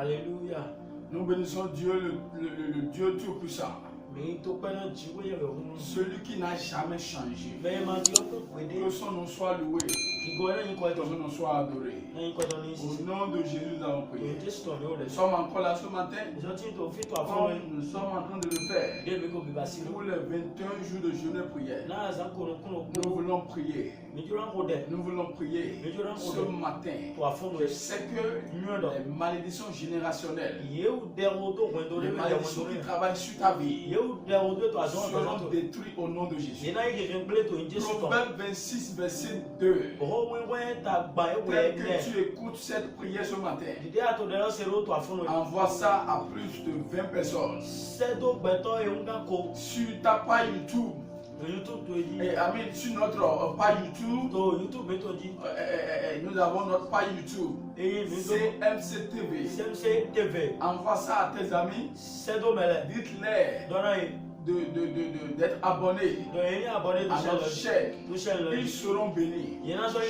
Alléluia. Nous bénissons Dieu, le Dieu Tout-Puissant. Celui qui n'a jamais changé. Que son nom soit loué. Que son nom soit adoré. Au nom de Jésus, nous avons prié. Nous sommes encore là ce matin. Comme nous sommes en train de le faire. Pour les 21 jours de jeûne et prière. Nous voulons prier. Nous voulons prier ce matin. Je sais que les malédictions générationnelles, les malédictions qui travaillent sur ta vie, seront détruits au nom de Jésus. Proverbe 26, verset 2. Tel que tu écoutes cette prière ce matin, envoie ça à plus de 20 personnes. Sur ta page YouTube. Et amis, sur notre page YouTube, nous avons notre page YouTube. CMC TV. Envoie ça à tes amis. Dites-les d'être abonnés à notre chaîne. Ils seront bénis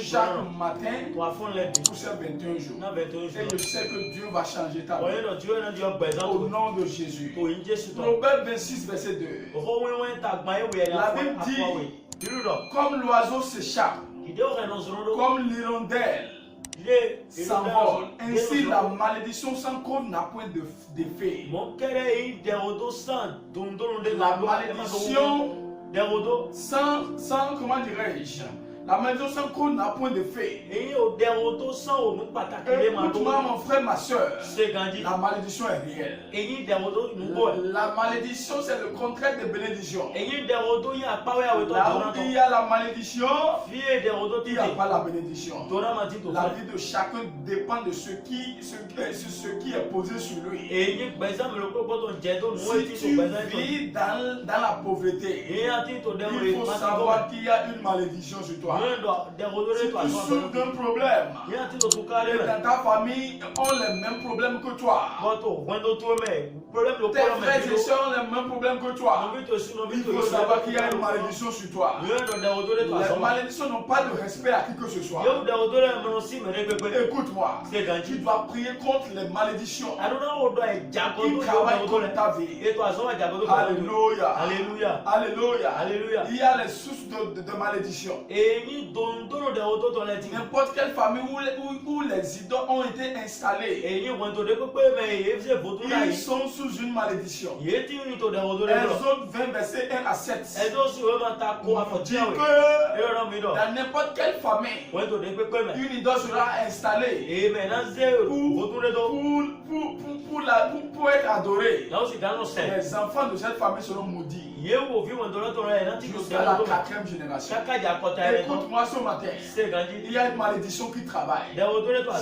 chaque matin pour ces 21 jours. Et je sais que Dieu va changer ta vie. Au nom de Jésus. Proverbe 26, verset 2. La Bible dit, comme l'oiseau s'échappe, comme l'hirondelle s'envole, ainsi la malédiction sans cause n'a point d'effet. La malédiction sans comment dirais-je, la malédiction sans cause n'a point d'effet. Écoute-moi mon frère, ma soeur, la malédiction est réelle. La malédiction c'est le contraire de bénédiction. Là où il y a la malédiction, il n'y a pas la bénédiction. La vie de chacun dépend de ce qui est posé sur lui. Si tu vis dans la pauvreté, il faut savoir qu'il y a une malédiction sur toi. Si tu souffres d'un problème et dans ta famille ont les mêmes problèmes que toi, tes frères et sœurs ont les mêmes problèmes que toi, il faut savoir qu'il y a une malédiction sur toi. Les malédictions n'ont pas de respect à qui que ce soit. Écoute-moi, tu dois prier contre les malédictions qui travaillent contre ta vie. Alléluia. Alléluia. Alléluia. Il y a les sources de malédiction. N'importe quelle famille où les idoles ont été installés, ils sont sous une malédiction. Exode 20, verset 1 à 7. Dit que dans n'importe quelle famille, une idole sera installée pour être adorée. Les enfants de cette famille seront maudits jusqu'à la 4e génération. Écoute-moi ce matin, il y a une malédiction qui travaille. C'est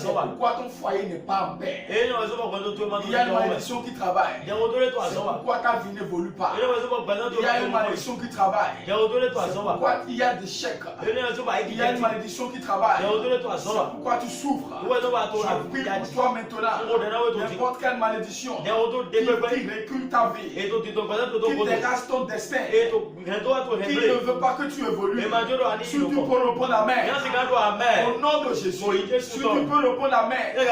pourquoi ton foyer n'est pas en paix. Il y a une malédiction qui travaille. C'est pourquoi ta vie n'évolue pas. Il y a une malédiction qui travaille. C'est pourquoi il y a des chèques. Il y a une malédiction qui travaille. C'est pourquoi tu souffres. Je prie pour toi maintenant. N'importe quelle malédiction qui recule ta vie, qui dérace ton destin, qui ne veut pas que tu évolues. Si tu peux répondre amen. Au nom de Jésus, si tu peux répondre amen et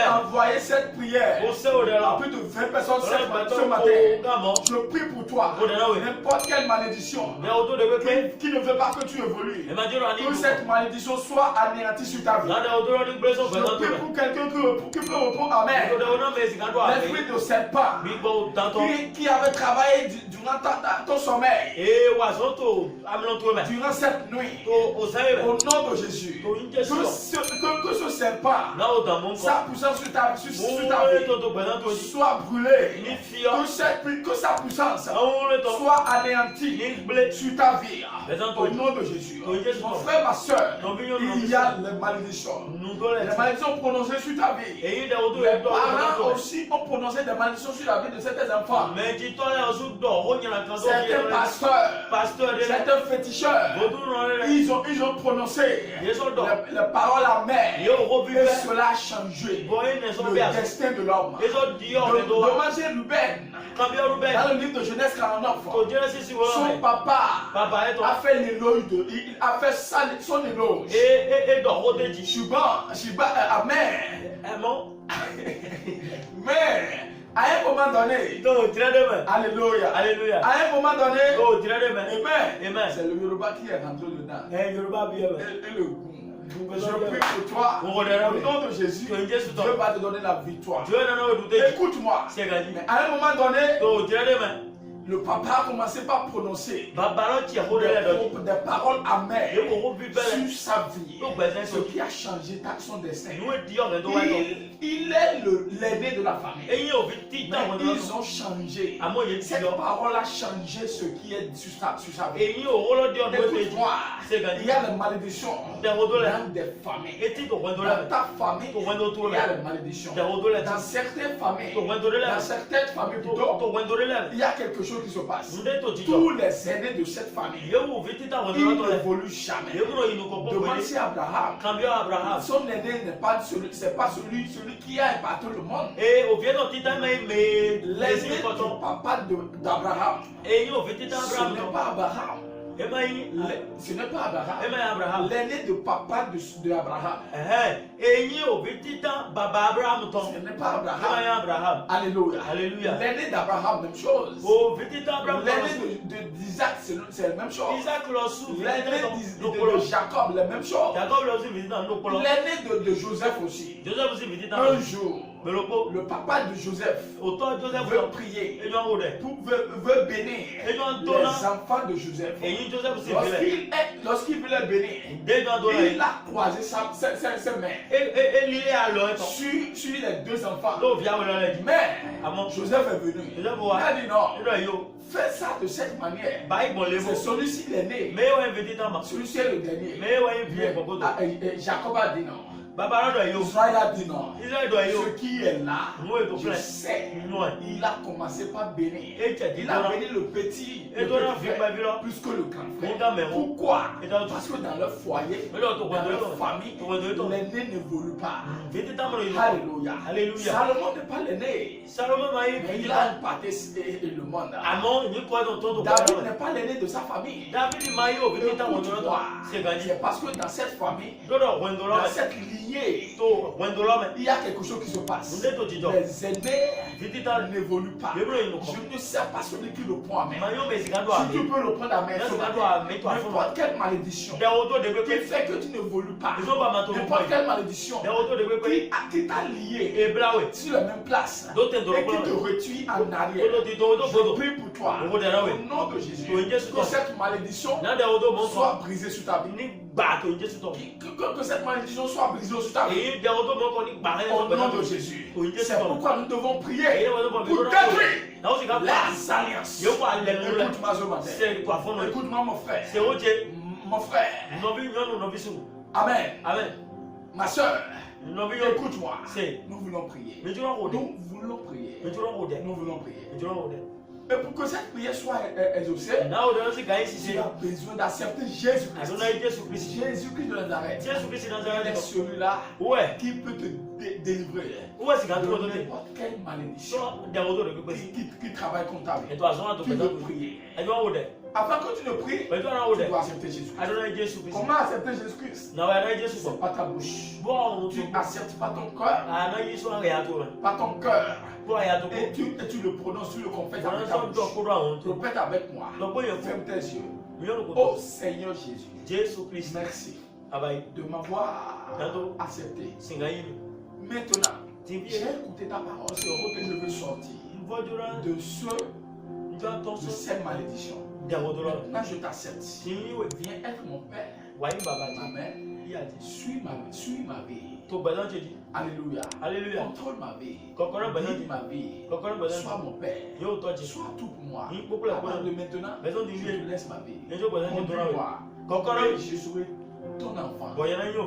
envoyer cette prière à plus de 20 personnes ce matin, je prie pour toi. N'importe quelle malédiction qui ne veut pas que tu évolues, que cette malédiction soit anéantie sur ta vie. Je prie pour quelqu'un qui peut répondre amen. L'esprit de serpent qui avait travaillé durant ton sommeil, durant cette nuit, au nom de Jésus, que ce serpent, sa puissance sur ta vie, soit brûlée, que sa puissance soit anéantie sur ta vie, au nom de Jésus. Mon frère, ma soeur, il y a les malédictions. Les malédictions prononcées sur ta vie. Les parents aussi ont prononcé des malédictions sur la vie de certains enfants. Certains pasteurs, certains féticheurs, ils ont prononcé les paroles amères Et cela a changé le destin de l'homme. Demandez Ruben. Dans le livre de Genèse 49, son papa a fait l'éloge il a fait son éloge. Mais à un moment donné, alléluia, alléluia. À un moment donné, c'est le Yoruba qui est rentré dedans. Et le goût. Je prie pour toi, au nom de Jésus, Dieu va te donner la victoire. Écoute-moi, mais à un moment donné, le papa a commencé par prononcer des paroles amères sur sa vie, ce qui a changé son destin. Il est l'aîné de la famille. Mais ils ont changé. Cette parole a changé ce qui est sur sa vie. Écoute-moi, il y a des malédictions dans des familles. Dans ta famille, il y a des malédictions. Dans certaines familles, il y a quelque chose qui se passe. Tous les aînés de cette famille, ils n'évoluent jamais. Demande si Abraham, son aîné n'est pas celui qui a impacté le monde. L'aîné du papa d'Abraham, ce n'est pas Abraham. Ce n'est pas Abraham. L'aîné de papa d'Abraham. Ce n'est pas Abraham. Alléluia. L'aîné d'Abraham, même chose. L'aîné d'Isaac, c'est la même chose. L'aîné de Jacob, la même chose. L'aîné de Joseph aussi. Un jour, le papa de Joseph veut prier, veut bénir les enfants de Joseph. Lorsqu'il veut les bénir, il a croisé ses mains sur les deux enfants. Mais Joseph est venu. Il a dit non, fais ça de cette manière. C'est celui-ci l'aîné. Celui-ci est le dernier. Jacob a dit non. Israël a dit non. Ce qui est là, je sais. Il a commencé par bénir. Il a béni le petit frère plus que le grand frère. Pourquoi? Parce que dans leur foyer, dans leur famille, l'aîné n'évolue pas. Alléluia. Salomon n'est pas l'aîné, mais il a impacté le monde. David n'est pas l'aîné de sa famille. C'est parce que dans cette famille, dans cette lignée, il y a quelque chose qui se passe. Les aînés n'évoluent pas. Je ne sais pas celui qui le prend à main. Si tu peux le prendre à main, n'importe quelle malédiction qui fait que tu n'évolues pas, n'importe quelle malédiction qui t'a lié sur la même place et qui te retire en arrière, je prie pour toi au nom de Jésus que cette malédiction soit brisée sur ta vie. Que cette malédiction soit brisée sur ta vie. Au nom de Jésus. C'est pourquoi nous devons prier pour détruire les alliances. Écoute-moi ce matin. Écoute-moi mon frère. Mon frère. Amen. Ma soeur. Écoute-moi. Nous voulons prier. Nous voulons prier. Et pour que cette prière soit exaucée, tu as besoin d'accepter Jésus-Christ. Jésus-Christ de Nazareth. Il est celui-là qui peut te délivrer de n'importe quelle malédiction qui travaille contre ta vie. Tu dois prier. Avant que tu ne pries, tu dois accepter Jésus-Christ. Comment accepter Jésus-Christ? C'est pas ta bouche. Tu n'acceptes pas ton cœur. Pas ton cœur. Et tu le prononces, tu le confesses avec ta bouche. Répète avec moi. Ferme tes yeux. Oh Seigneur Jésus, merci de m'avoir accepté. Maintenant, j'ai écouté ta parole et je veux sortir de cette malédiction. Maintenant, je t'accepte. Viens être mon Père. Amen. Suis ma vie. Alléluia. Contrôle ma vie. Guide ma vie. Sois mon Père. Sois tout pour moi. À partir de maintenant, je te laisse ma vie. Conduis-moi. Je serai ton enfant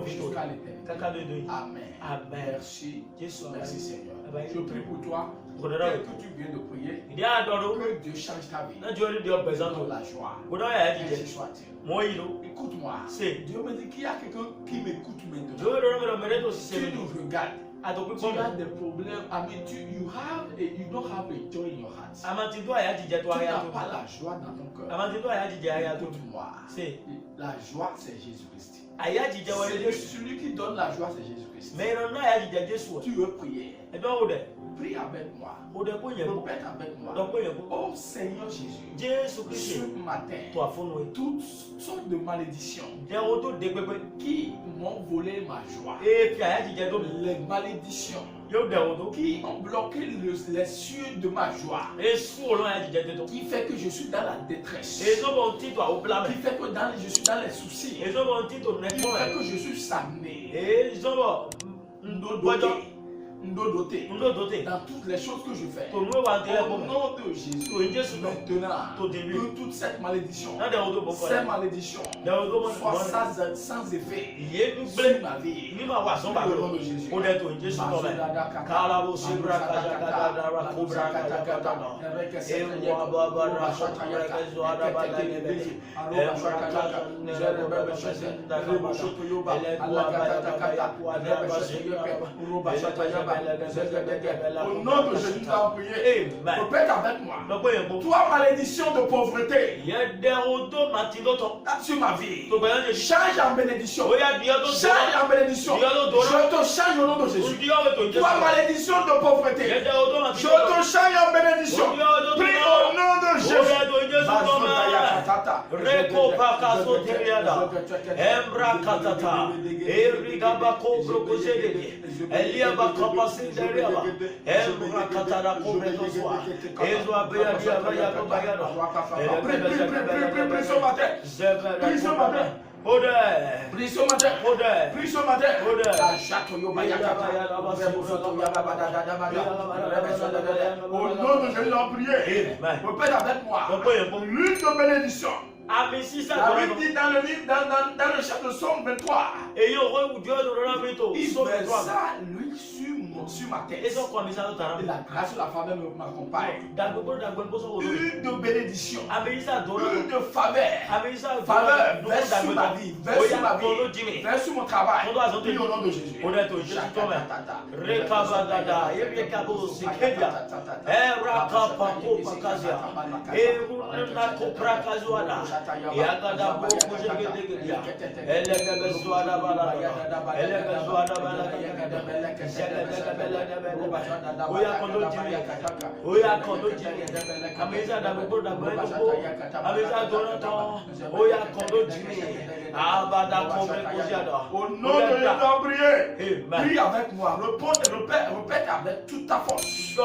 jusqu'à l'éternité. Amen. Merci. Merci Seigneur. Je prie pour toi. Tel que tu viens de prier, que Dieu change ta vie. Donne la joie. Merci soit-il. écoute-moi. Dieu me dit qu'il y a quelqu'un qui m'écoute maintenant. Tu nous regardes. Tu as des problèmes. You don't have a joy in your heart. Tu n'as pas la joie dans ton cœur. Écoute-moi. La joie, c'est Jésus-Christ. Celui qui donne la joie, c'est Jésus-Christ. Tu veux prier. Prie avec moi. Répète avec moi. Oh Seigneur Jésus, ce matin, toutes sortes de malédictions qui m'ont volé ma joie, les malédictions qui ont bloqué les cieux de ma joie, qui fait que je suis dans la détresse, qui fait que je suis dans les soucis, qui fait que je suis stagné, doté dans toutes les choses que je fais. Au nom de Jésus, maintenant, que toute cette malédiction, ces malédictions soient sans effet sur ma vie. Au nom de Jésus. Au nom de Jésus, tu vas prier. Répète avec moi. Toi, malédiction de pauvreté sur ma vie, change en bénédiction. Change en bénédiction. Je te change au nom de Jésus. Toi, malédiction de pauvreté, je te change en bénédiction. Prie au nom de Jésus. Prie ce matin. Prie ce matin. Au nom de Jésus, on prie. Répète avec moi. L'huile de bénédiction. La Bible dit dans le chapitre de Somme 23. Il versa l'huile sur ma tête. Et la grâce de la faveur m'accompagne. Une de bénédiction. Une de faveur. Faveur, verse sur ma vie. Verse sur ma vie. Verse sur mon travail. Prie au nom de Jésus. Au nom de Jésus, priez. Prie avec moi. Répète avec toute ta force. Oh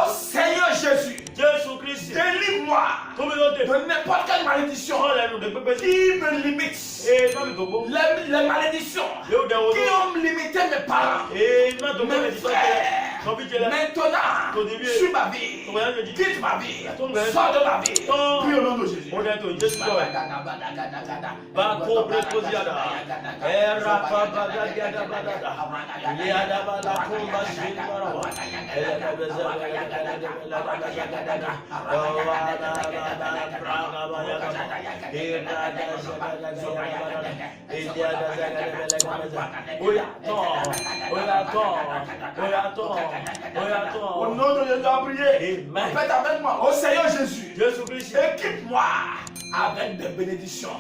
Seigneur Jésus, délivre-moi de n'importe quelle malédiction qui me limite. Les malédictions qui ont limité mes parents, mes frères. Maintenant, sur ma vie, quitte ma vie, sors de ma vie. Prie au nom de Jésus. Au nom de Jésus, priez. Faites avec moi. Au Seigneur Jésus, équipe-moi avec des bénédictions.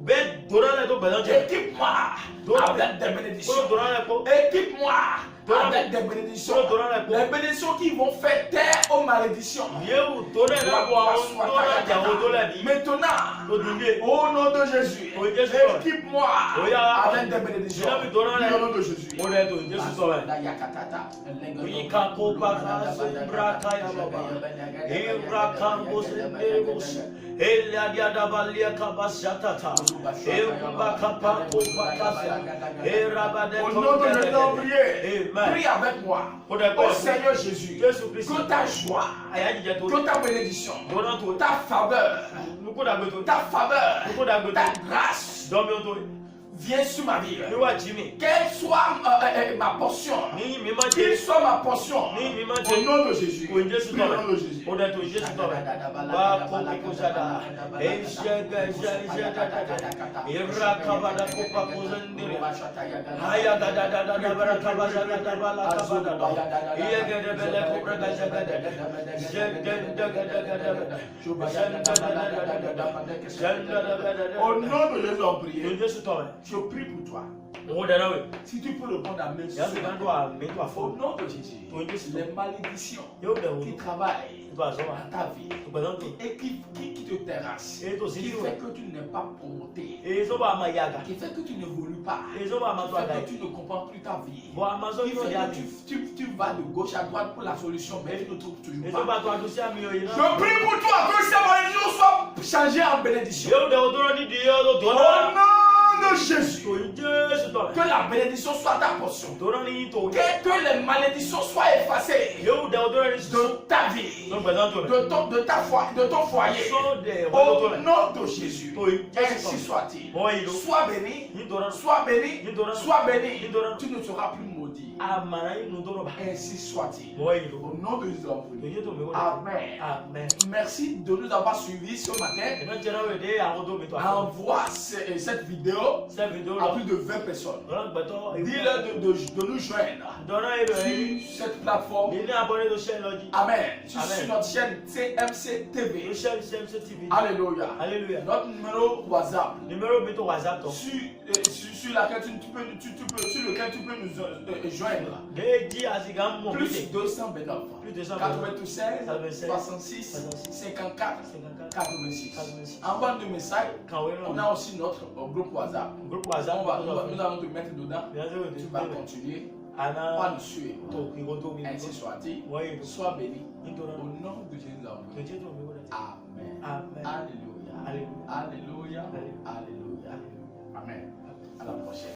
Équipe-moi avec des bénédictions. Équipe-moi avec des bénédictions. Les bénédictions qui vont faire taire aux malédictions. Maintenant, au nom de Jésus, équipe-moi avec des bénédictions. Au nom de Jésus. Au nom de Jésus, prie avec moi. Oh Seigneur Jésus, que ta joie, que ta bénédiction, ta faveur, ta grâce Viens sur ma vie. Quelle soit ma portion. Qu'il soit ma portion. Au nom de Jésus. Au nom de Jésus. Au nom de Jésus, on prie. Je prie pour toi. Si tu peux répondre à mes soeurs, au nom de Jésus, les malédictions qui travaillent dans ta vie et qui te terrassent, qui fait que tu n'es pas promoté, qui fait que tu n'évolues pas, qui fait que tu ne comprends plus ta vie, qui fait que tu vas de gauche à droite pour la solution, mais tu ne trouves toujours pas. Je prie pour toi que ces malédictions soient changées en bénédiction. Au nom de Jésus, que la bénédiction soit ta portion, que les malédictions soient effacées de ta vie, de ta foi, de ton foyer. Au nom de Jésus, ainsi soit-il. Sois béni, sois béni, sois béni. Tu ne seras plus maudit. Ainsi soit-il. Au nom de Jésus. Amen. Merci de nous avoir suivis ce matin. Envoie cette vidéo à plus de 20 personnes. Dis-leur de nous joindre sur cette plateforme. Amen. Sur notre chaîne CMC TV. Alléluia. Notre numéro WhatsApp. Sur lequel tu peux nous joindre. Plus 229 96 66 54 86. Envoie un message. On a aussi notre groupe WhatsApp. Nous allons te mettre dedans. Tu vas continuer à nous suivre. Ainsi soit-il. Sois béni. Au nom de Jésus. Amen. Alléluia. Alléluia. Alléluia. Amen. À la prochaine.